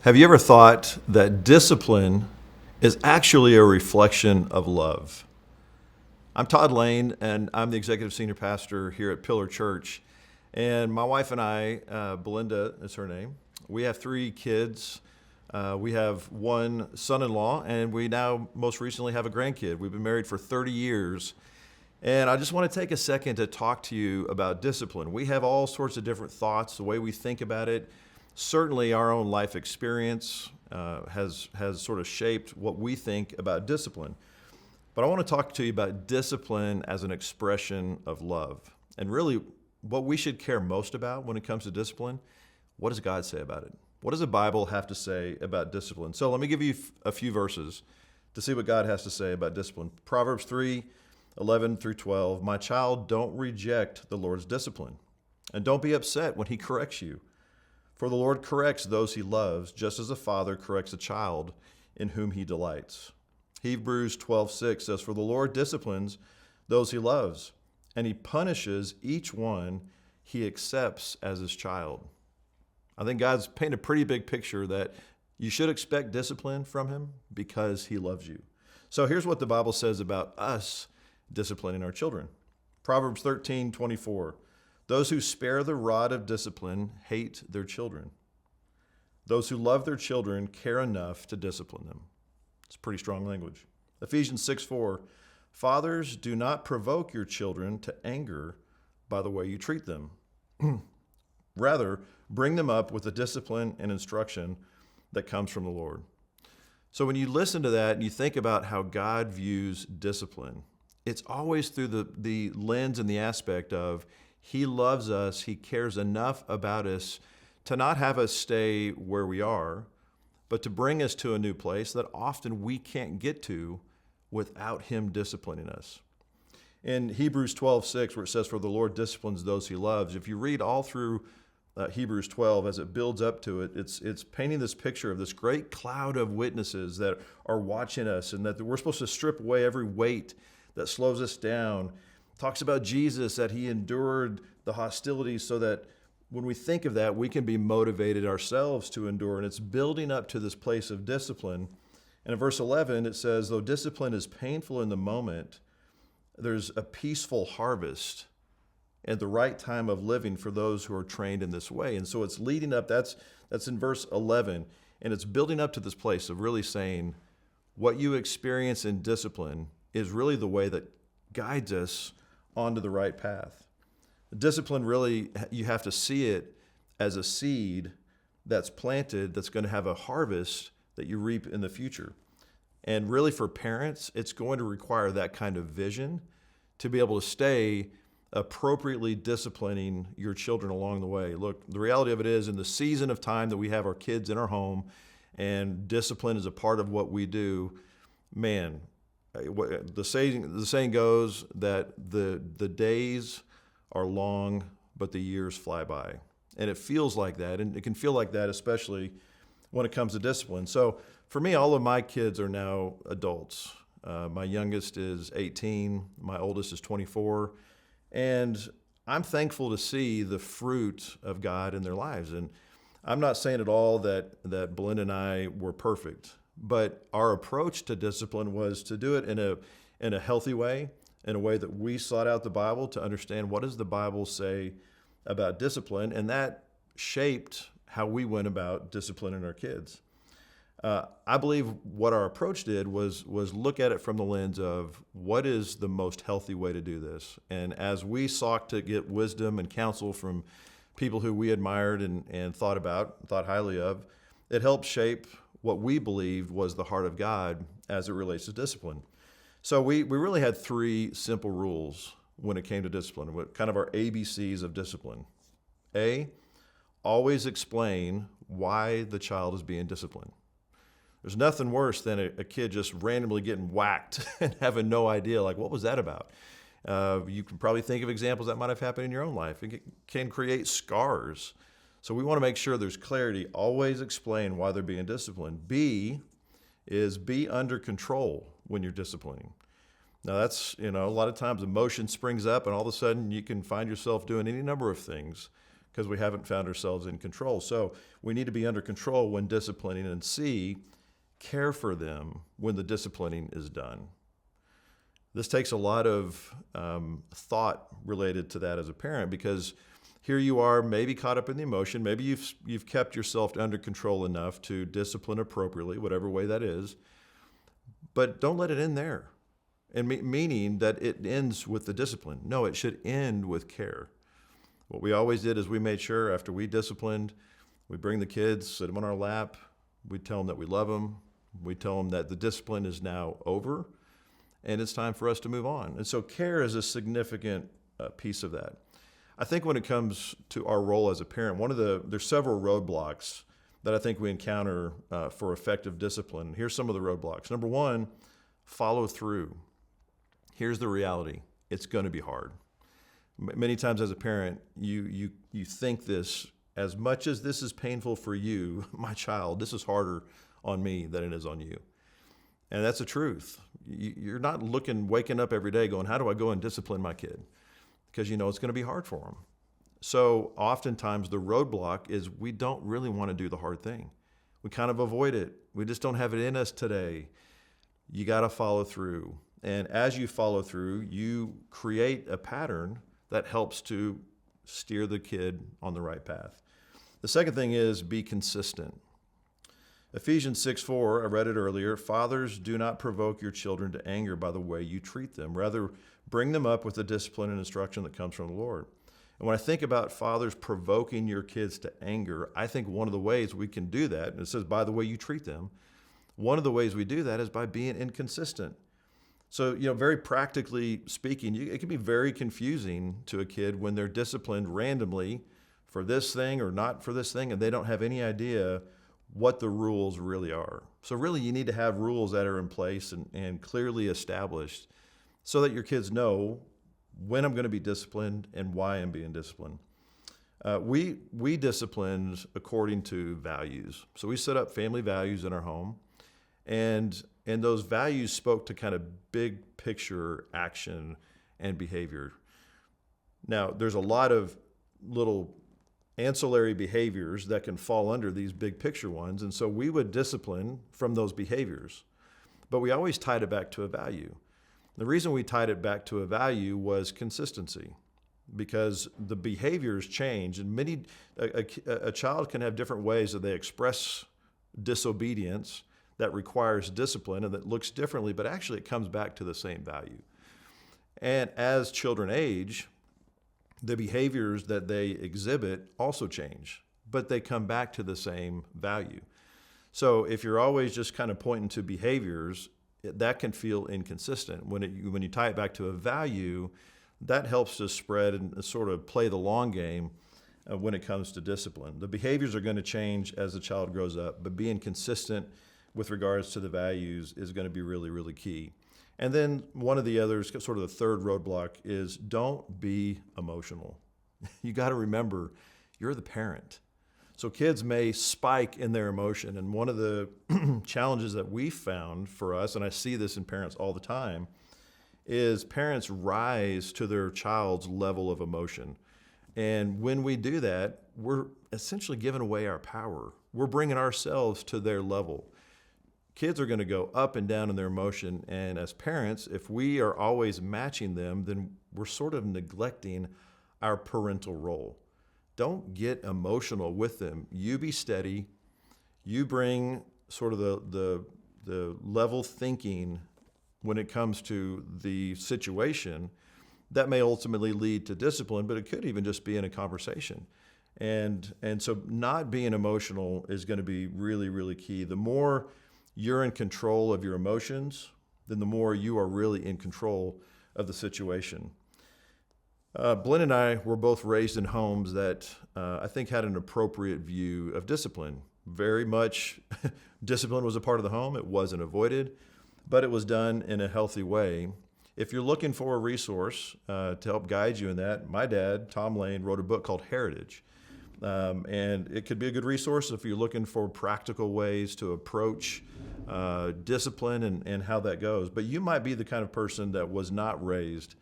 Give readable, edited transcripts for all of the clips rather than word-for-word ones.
Have you ever thought that discipline is actually a reflection of love? I'm Todd Lane, and I'm the executive senior pastor here at Pillar Church. And my wife and I, Belinda is her name, we have three kids. We have one son-in-law, and we now most recently have a grandkid. We've been married for 30 years. And I just want to take a second to talk to you about discipline. We have all sorts of different thoughts, the way we think about it. Certainly, our own life experience has sort of shaped what we think about discipline. But I want to talk to you about discipline as an expression of love. And really, what we should care most about when it comes to discipline, what does God say about it? What does the Bible have to say about discipline? So let me give you a few verses to see what God has to say about discipline. Proverbs 3:11 through 12. My child, don't reject the Lord's discipline, and don't be upset when he corrects you. For the Lord corrects those he loves, just as a father corrects a child in whom he delights. Hebrews 12:6 says, for the Lord disciplines those he loves, and he punishes each one he accepts as his child. I think God's painted a pretty big picture that you should expect discipline from him because he loves you. So here's what the Bible says about us disciplining our children. Proverbs 13:24. Those who spare the rod of discipline hate their children. Those who love their children care enough to discipline them. It's pretty strong language. Ephesians 6:4. Fathers, do not provoke your children to anger by the way you treat them. Rather, bring them up with the discipline and instruction that comes from the Lord. So when you listen to that and you think about how God views discipline, it's always through the lens and the aspect of he loves us, he cares enough about us to not have us stay where we are, but to bring us to a new place that often we can't get to without him disciplining us. In Hebrews 12:6, where it says, for the Lord disciplines those he loves, if you read all through Hebrews 12, as it builds up to it, it's painting this picture of this great cloud of witnesses that are watching us and that we're supposed to strip away every weight that slows us down. It talks about Jesus, that he endured the hostilities so that when we think of that, we can be motivated ourselves to endure. And it's building up to this place of discipline. And in verse 11, it says, though discipline is painful in the moment, there's a peaceful harvest and the right time of living for those who are trained in this way. And so it's leading up, that's in verse 11, and it's building up to this place of really saying what you experience in discipline is really the way that guides us onto the right path. Discipline really, you have to see it as a seed that's planted that's going to have a harvest that you reap in the future. And really for parents, it's going to require that kind of vision to be able to stay appropriately disciplining your children along the way. Look, the reality of it is in the season of time that we have our kids in our home and discipline is a part of what we do, man, the saying goes that the days are long, but the years fly by. And it feels like that, and it can feel like that especially when it comes to discipline. So for me, all of my kids are now adults. My youngest is 18, my oldest is 24, and I'm thankful to see the fruit of God in their lives. And I'm not saying at all that Belinda and I were perfect, but our approach to discipline was to do it in a healthy way, in a way that we sought out the Bible to understand what does the Bible say about discipline, and that shaped how we went about disciplining our kids. I believe what our approach did was look at it from the lens of what is the most healthy way to do this. And as we sought to get wisdom and counsel from people who we admired and thought highly of, it helped shape what we believed was the heart of God as it relates to discipline. So we really had three simple rules when it came to discipline, kind of our ABCs of discipline. A, always explain why the child is being disciplined. There's nothing worse than a kid just randomly getting whacked and having no idea, like, what was that about? You can probably think of examples that might have happened in your own life. It can create scars. So we want to make sure there's clarity. Always explain why they're being disciplined. B is be under control when you're disciplining. Now that's, a lot of times emotion springs up and all of a sudden you can find yourself doing any number of things because we haven't found ourselves in control. So we need to be under control when disciplining, and C, care for them when the disciplining is done. This takes a lot of thought related to that as a parent, because here you are, maybe caught up in the emotion. Maybe you've kept yourself under control enough to discipline appropriately, whatever way that is. But don't let it end there, and meaning that it ends with the discipline. No, it should end with care. What we always did is we made sure after we disciplined, we bring the kids, sit them on our lap, we tell them that we love them, we tell them that the discipline is now over, and it's time for us to move on. And so care is a significant piece of that. I think when it comes to our role as a parent, there's several roadblocks that I think we encounter for effective discipline. Here's some of the roadblocks. Number one, follow through. Here's the reality. It's going to be hard. Many times as a parent, you think this, as much as this is painful for you, my child, this is harder on me than it is on you. And that's the truth. You're not waking up every day going, how do I go and discipline my kid? Because you know it's going to be hard for them. So oftentimes the roadblock is we don't really want to do the hard thing. We kind of avoid it. We just don't have it in us today. You got to follow through. And as you follow through, you create a pattern that helps to steer the kid on the right path. The second thing is be consistent. Ephesians 6:4, I read it earlier, fathers, do not provoke your children to anger by the way you treat them. Rather, bring them up with the discipline and instruction that comes from the Lord. And when I think about fathers provoking your kids to anger, I think one of the ways we can do that, and it says by the way you treat them, one of the ways we do that is by being inconsistent. So, very practically speaking, it can be very confusing to a kid when they're disciplined randomly for this thing or not for this thing, and they don't have any idea what the rules really are. So really, you need to have rules that are in place and clearly established so that your kids know when I'm going to be disciplined and why I'm being disciplined. We disciplined according to values. So we set up family values in our home, and those values spoke to kind of big picture action and behavior. Now, there's a lot of little ancillary behaviors that can fall under these big picture ones, and so we would discipline from those behaviors. But we always tied it back to a value. The reason we tied it back to a value was consistency, because the behaviors change, and a child can have different ways that they express disobedience that requires discipline and that looks differently, but actually it comes back to the same value. And as children age, the behaviors that they exhibit also change, but they come back to the same value. So if you're always just kind of pointing to behaviors, that can feel inconsistent. When you tie it back to a value, that helps to spread and sort of play the long game when it comes to discipline. The behaviors are going to change as the child grows up, but being consistent with regards to the values is going to be really, really key. And then one of the others, sort of the third roadblock, is don't be emotional. You got to remember, you're the parent. So kids may spike in their emotion. And one of the challenges that we found for us, and I see this in parents all the time, is parents rise to their child's level of emotion. And when we do that, we're essentially giving away our power. We're bringing ourselves to their level. Kids are going to go up and down in their emotion, and as parents, if we are always matching them, then we're sort of neglecting our parental role. Don't get emotional with them. You be steady. You bring sort of the level thinking when it comes to the situation that may ultimately lead to discipline, but it could even just be in a conversation. And so not being emotional is going to be really, really key. The more you're in control of your emotions, then the more you are really in control of the situation. Blinn and I were both raised in homes that I think had an appropriate view of discipline. Very much discipline was a part of the home. It wasn't avoided, but it was done in a healthy way. If you're looking for a resource to help guide you in that, my dad, Tom Lane, wrote a book called Heritage. And it could be a good resource if you're looking for practical ways to approach discipline and how that goes. But you might be the kind of person that was not raised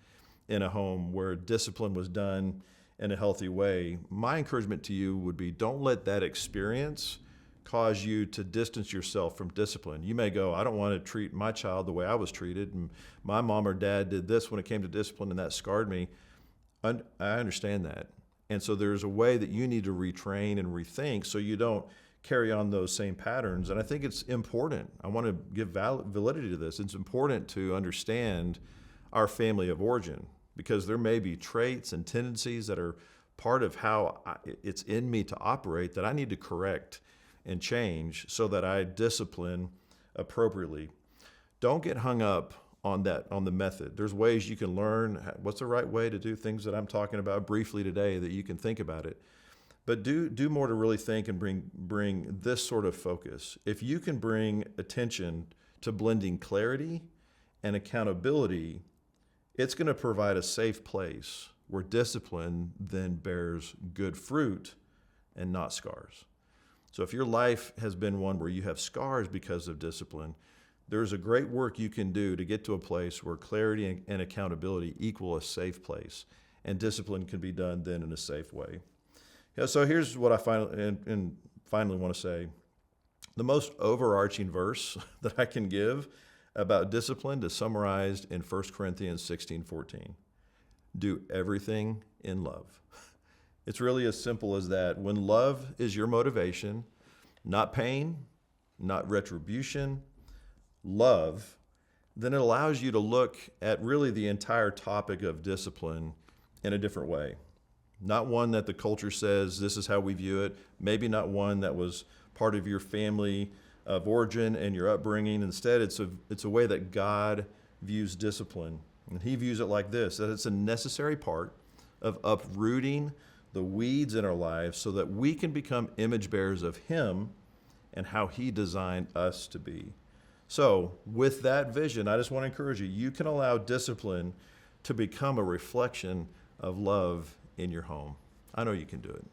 in a home where discipline was done in a healthy way, my encouragement to you would be don't let that experience cause you to distance yourself from discipline. You may go, I don't want to treat my child the way I was treated, and my mom or dad did this when it came to discipline, and that scarred me. I understand that. And so there's a way that you need to retrain and rethink so you don't carry on those same patterns. And I think it's important. I want to give validity to this. It's important to understand our family of origin, because there may be traits and tendencies that are part of how it's in me to operate that I need to correct and change so that I discipline appropriately. Don't get hung up on the method. There's ways you can learn what's the right way to do things that I'm talking about briefly today, that you can think about it. But do more to really think and bring this sort of focus. If you can bring attention to blending clarity and accountability, it's going to provide a safe place where discipline then bears good fruit and not scars. So if your life has been one where you have scars because of discipline, there's a great work you can do to get to a place where clarity and accountability equal a safe place, and discipline can be done then in a safe way. Yeah, so here's what I finally want to say. The most overarching verse that I can give about discipline is summarized in 1 Corinthians 16:14. Do everything in love. It's really as simple as that. When love is your motivation, not pain, not retribution, love, then it allows you to look at really the entire topic of discipline in a different way. Not one that the culture says this is how we view it, maybe not one that was part of your family of origin and your upbringing. Instead, it's a way that God views discipline. And he views it like this, that it's a necessary part of uprooting the weeds in our lives so that we can become image bearers of him and how he designed us to be. So with that vision, I just want to encourage you, you can allow discipline to become a reflection of love in your home. I know you can do it.